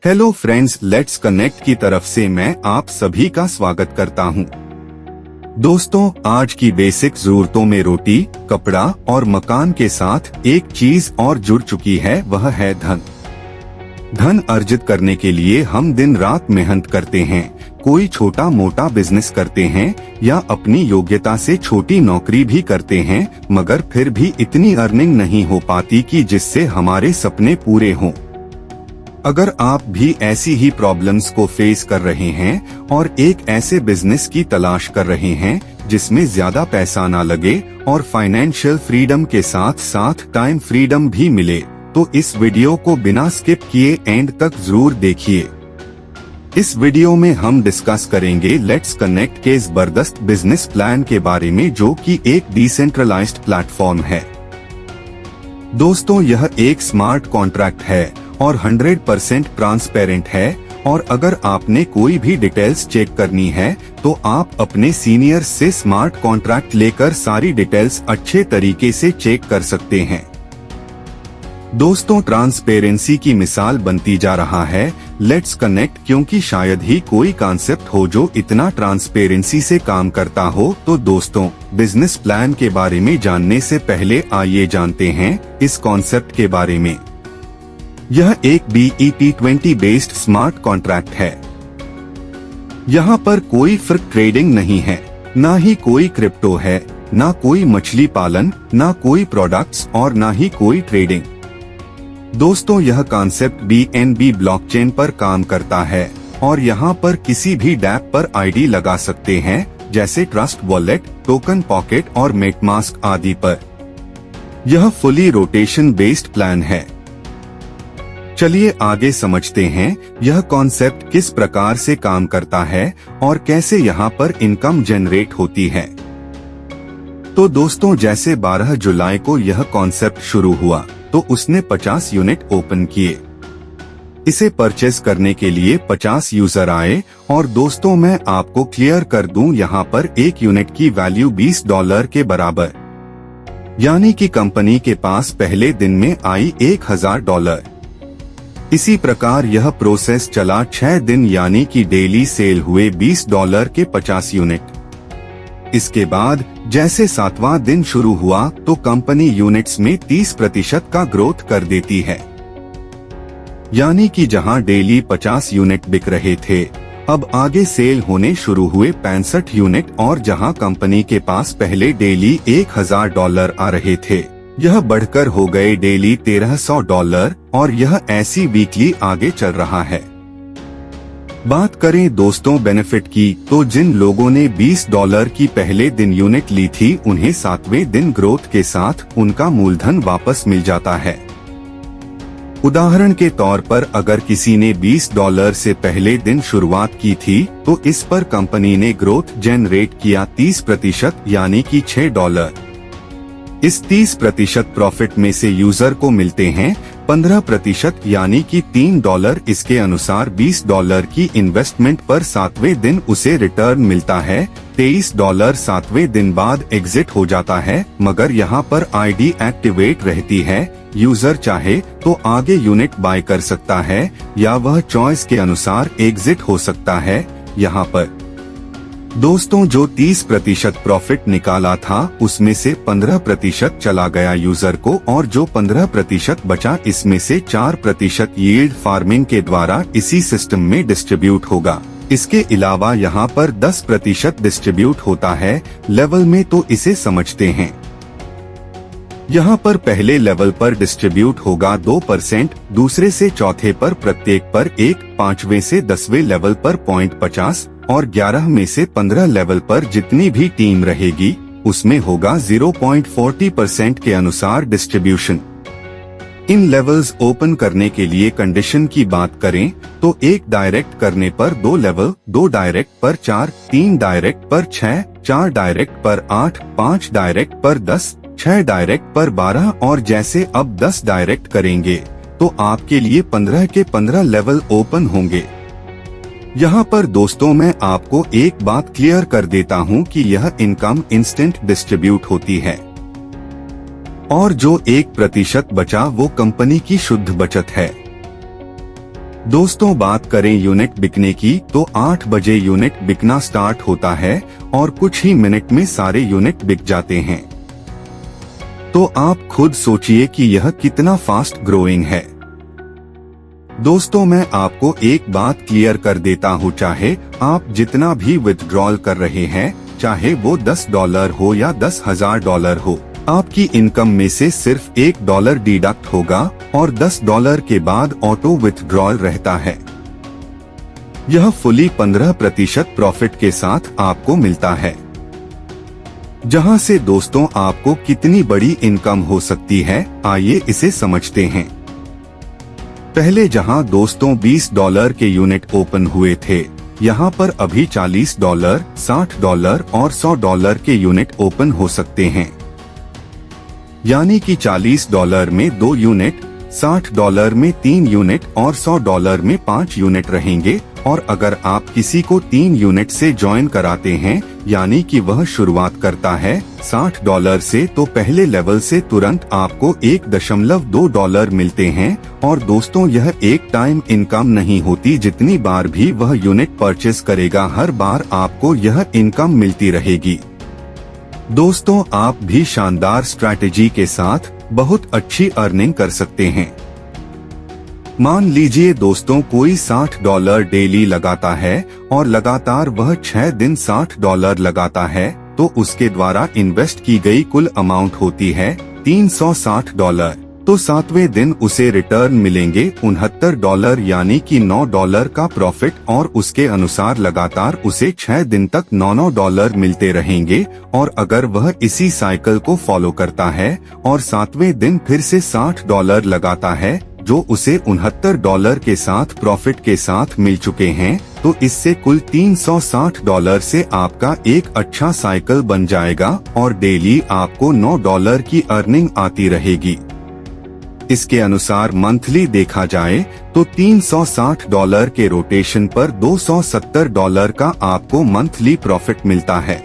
Hello friends, let's connect की तरफ से मैं आप सभी का स्वागत करता हूं। दोस्तों, आज की बेसिक जरूरतों में रोटी, कपड़ा और मकान के साथ एक चीज और जुड़ चुकी है, वह है धन। धन अर्जित करने के लिए हम दिन रात मेहनत करते हैं, कोई छोटा मोटा बिजनेस करते हैं या अपनी योग्यता से छोटी नौकरी भी करते हैं, मगर फिर भी इतनी अर्निंग नहीं हो पाती कि जिससे हमारे सपने पूरे हों। अगर आप भी ऐसी ही प्रॉब्लम्स को फेस कर रहे हैं और एक ऐसे बिजनेस की तलाश कर रहे हैं जिसमें ज्यादा पैसा ना लगे और फाइनेंशियल फ्रीडम के साथ साथ टाइम फ्रीडम भी मिले, तो इस वीडियो को बिना स्किप किए एंड तक जरूर देखिए। इस वीडियो में हम डिस्कस करेंगे लेट्स कनेक्ट के जबरदस्त बिजनेस प्लान के बारे में, जो कि एक डिसेंट्रलाइज्ड प्लेटफॉर्म है। दोस्तों, यह एक स्मार्ट कॉन्ट्रैक्ट है और 100% ट्रांसपेरेंट है, और अगर आपने कोई भी डिटेल्स चेक करनी है तो आप अपने सीनियर से स्मार्ट कॉन्ट्रैक्ट लेकर सारी डिटेल्स अच्छे तरीके से चेक कर सकते हैं। दोस्तों, ट्रांसपेरेंसी की मिसाल बनती जा रहा है लेट्स कनेक्ट, क्योंकि शायद ही कोई कॉन्सेप्ट हो जो इतना ट्रांसपेरेंसी से काम करता हो। तो दोस्तों, बिजनेस प्लान के बारे में जानने से पहले आइए जानते हैं इस कॉन्सेप्ट के बारे में। यह एक BEP20 बेस्ड स्मार्ट कॉन्ट्रैक्ट है। यहाँ पर कोई फ्रिक ट्रेडिंग नहीं है, ना ही कोई क्रिप्टो है, ना कोई मछली पालन, ना कोई प्रोडक्ट्स और ना ही कोई ट्रेडिंग। दोस्तों, यह कॉन्सेप्ट BNB ब्लॉकचेन पर काम करता है और यहाँ पर किसी भी डैप पर ID लगा सकते हैं, जैसे ट्रस्ट वॉलेट, टोकन पॉकेट और मेटमास्क आदि पर। यह फुली रोटेशन बेस्ड प्लान है। चलिए आगे समझते हैं यह कॉन्सेप्ट किस प्रकार से काम करता है और कैसे यहाँ पर इनकम जनरेट होती है। तो दोस्तों, जैसे 12 जुलाई को यह कॉन्सेप्ट शुरू हुआ तो उसने 50 यूनिट ओपन किए। इसे परचेज करने के लिए 50 यूजर आए, और दोस्तों मैं आपको क्लियर कर दूं, यहाँ पर एक यूनिट की वैल्यू $20 के बराबर, यानी कि कंपनी के पास पहले दिन में आई $1000। इसी प्रकार यह प्रोसेस चला 6 दिन, यानी कि डेली सेल हुए $20 के 50 यूनिट। इसके बाद जैसे 7वां दिन शुरू हुआ तो कंपनी यूनिट्स में 30% का ग्रोथ कर देती है, यानी कि जहां डेली 50 यूनिट बिक रहे थे, अब आगे सेल होने शुरू हुए 65 यूनिट, और जहां कंपनी के पास पहले डेली $1000 आ रहे थे, यह बढ़कर हो गए डेली $1300, और यह ऐसी वीकली आगे चल रहा है। बात करें दोस्तों बेनिफिट की, तो जिन लोगों ने $20 की पहले दिन यूनिट ली थी, उन्हें 7वें दिन ग्रोथ के साथ उनका मूलधन वापस मिल जाता है। उदाहरण के तौर पर अगर किसी ने $20 से पहले दिन शुरुआत की थी, तो इस पर कंपनी ने ग्रोथ जनरेट किया 30%, यानी कि $6। इस 30% प्रॉफिट में से यूजर को मिलते हैं 15%, यानी कि $3। इसके अनुसार $20 की इन्वेस्टमेंट पर 7वें दिन उसे रिटर्न मिलता है $23। 7वें दिन बाद एग्जिट हो जाता है, मगर यहाँ पर ID एक्टिवेट रहती है। यूजर चाहे तो आगे यूनिट बाय कर सकता है या वह चॉइस के अनुसार एग्जिट हो सकता है। यहाँ पर दोस्तों, जो 30% प्रॉफिट निकाला था उसमें से 15% चला गया यूजर को, और जो 15% बचा इसमें से 4% यील्ड फार्मिंग के द्वारा इसी सिस्टम में डिस्ट्रीब्यूट होगा। इसके अलावा यहाँ पर 10% डिस्ट्रीब्यूट होता है लेवल में, तो इसे समझते हैं। यहाँ पर पहले लेवल पर डिस्ट्रीब्यूट होगा 2%, दूसरे से चौथे पर प्रत्येक पर 1, 5वें से 10वें लेवल पर 0.50 और 11 में से 15 लेवल पर जितनी भी टीम रहेगी उसमें होगा 0.40% के अनुसार डिस्ट्रीब्यूशन। इन लेवल्स ओपन करने के लिए कंडीशन की बात करें तो 1 डायरेक्ट करने पर 2 लेवल, 2 डायरेक्ट पर 4, 3 डायरेक्ट पर 6, 4 डायरेक्ट पर 8, 5 डायरेक्ट पर 10, 6 डायरेक्ट पर 12, और जैसे अब 10 डायरेक्ट करेंगे तो आपके लिए 15 के 15 लेवल ओपन होंगे। यहाँ पर दोस्तों मैं आपको एक बात क्लियर कर देता हूँ कि यह इनकम इंस्टेंट डिस्ट्रीब्यूट होती है, और जो 1% बचा वो कंपनी की शुद्ध बचत है। दोस्तों बात करें यूनिट बिकने की तो 8 बजे यूनिट बिकना स्टार्ट होता है और कुछ ही मिनट में सारे यूनिट बिक जाते हैं। तो आप खुद सोचिए कि यह कितना फास्ट ग्रोइंग है। दोस्तों मैं आपको एक बात क्लियर कर देता हूँ, चाहे आप जितना भी विथड्रॉल कर रहे हैं, चाहे वो $10 हो या $10,000 हो, आपकी इनकम में से सिर्फ $1 डिडक्ट होगा और $10 के बाद ऑटो विथड्रॉल रहता है। यह फुली 15% प्रॉफिट के साथ आपको मिलता है। जहां से दोस्तों आपको कितनी बड़ी इनकम हो सकती है, आइए इसे समझते हैं। पहले जहां दोस्तों $20 के यूनिट ओपन हुए थे, यहां पर अभी $40, $60 और $100 के यूनिट ओपन हो सकते हैं। यानी कि $40 में 2 यूनिट, $60 में 3 यूनिट और $100 में 5 यूनिट रहेंगे। और अगर आप किसी को 3 यूनिट से ज्वाइन कराते हैं, यानी कि वह शुरुआत करता है $60 से, तो पहले लेवल से तुरंत आपको $1.2 मिलते हैं। और दोस्तों यह एक टाइम इनकम नहीं होती, जितनी बार भी वह यूनिट परचेस करेगा हर बार आपको यह इनकम मिलती रहेगी। दोस्तों आप भी शानदार स्ट्रैटेजी के साथ बहुत अच्छी अर्निंग कर सकते हैं। मान लीजिए दोस्तों कोई $60 डेली लगाता है और लगातार वह 6 दिन $60 लगाता है, तो उसके द्वारा इन्वेस्ट की गई कुल अमाउंट होती है $360। तो 7वें दिन उसे रिटर्न मिलेंगे $69, यानी कि $9 का प्रॉफिट। और उसके अनुसार लगातार उसे 6 दिन तक $9 मिलते रहेंगे। और अगर वह इसी साइकिल को फॉलो करता है और 7वें दिन फिर से $60 लगाता है, जो उसे $69 के साथ प्रॉफिट के साथ मिल चुके हैं, तो इससे कुल $360 से आपका एक अच्छा साइकिल बन जाएगा और डेली आपको $9 की अर्निंग आती रहेगी। इसके अनुसार मंथली देखा जाए तो $360 के रोटेशन पर $270 का आपको मंथली प्रॉफिट मिलता है।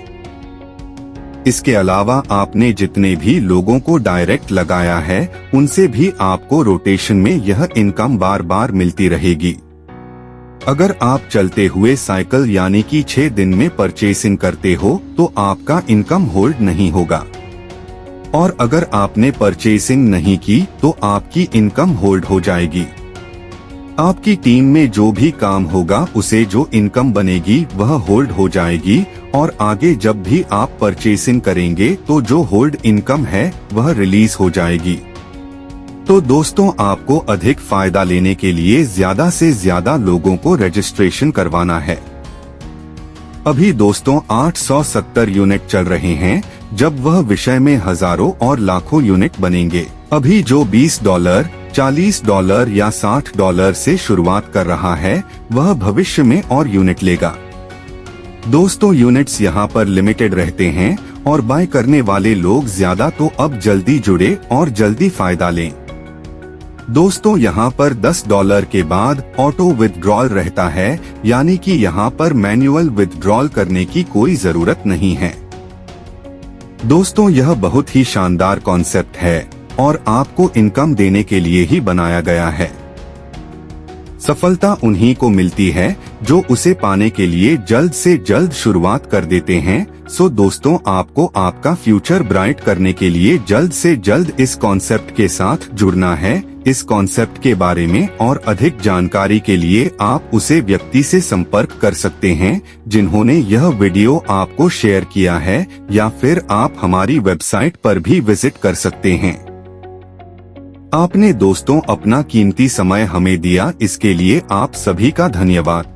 इसके अलावा आपने जितने भी लोगों को डायरेक्ट लगाया है, उनसे भी आपको रोटेशन में यह इनकम बार बार मिलती रहेगी। अगर आप चलते हुए साइकिल यानी कि 6 दिन में परचेसिंग करते हो, तो आपका इनकम होल्ड नहीं होगा। और अगर आपने परचेसिंग नहीं की, तो आपकी इनकम होल्ड हो जाएगी। आपकी टीम में जो भी काम होगा, उसे जो इनकम बनेगी वह होल्ड हो जाएगी। और आगे जब भी आप परचेसिंग करेंगे, तो जो होल्ड इनकम है वह रिलीज हो जाएगी। तो दोस्तों आपको अधिक फायदा लेने के लिए ज्यादा से ज्यादा लोगों को रजिस्ट्रेशन करवाना है। अभी दोस्तों 870 यूनिट चल रहे हैं, जब वह विषय में हजारों और लाखों यूनिट बनेंगे। अभी जो $20, $40 या $60 से शुरुआत कर रहा है, वह भविष्य में और यूनिट लेगा। दोस्तों यूनिट्स यहाँ पर लिमिटेड रहते हैं और बाय करने वाले लोग ज्यादा, तो अब जल्दी जुड़े और जल्दी फायदा लें। दोस्तों यहाँ पर $10 के बाद ऑटो विथड्रॉल रहता है, यानी कि यहाँ पर मैन्युअल विथड्रॉल करने की कोई जरूरत नहीं है। दोस्तों यह बहुत ही शानदार कॉन्सेप्ट है और आपको इनकम देने के लिए ही बनाया गया है। सफलता उन्हीं को मिलती है जो उसे पाने के लिए जल्द से जल्द शुरुआत कर देते हैं। सो दोस्तों आपको आपका फ्यूचर ब्राइट करने के लिए जल्द से जल्द इस कॉन्सेप्ट के साथ जुड़ना है। इस कॉन्सेप्ट के बारे में और अधिक जानकारी के लिए आप उसे व्यक्ति से संपर्क कर सकते हैं जिन्होंने यह वीडियो आपको शेयर किया है, या फिर आप हमारी वेबसाइट पर भी विजिट कर सकते हैं। आपने दोस्तों अपना कीमती समय हमें दिया, इसके लिए आप सभी का धन्यवाद।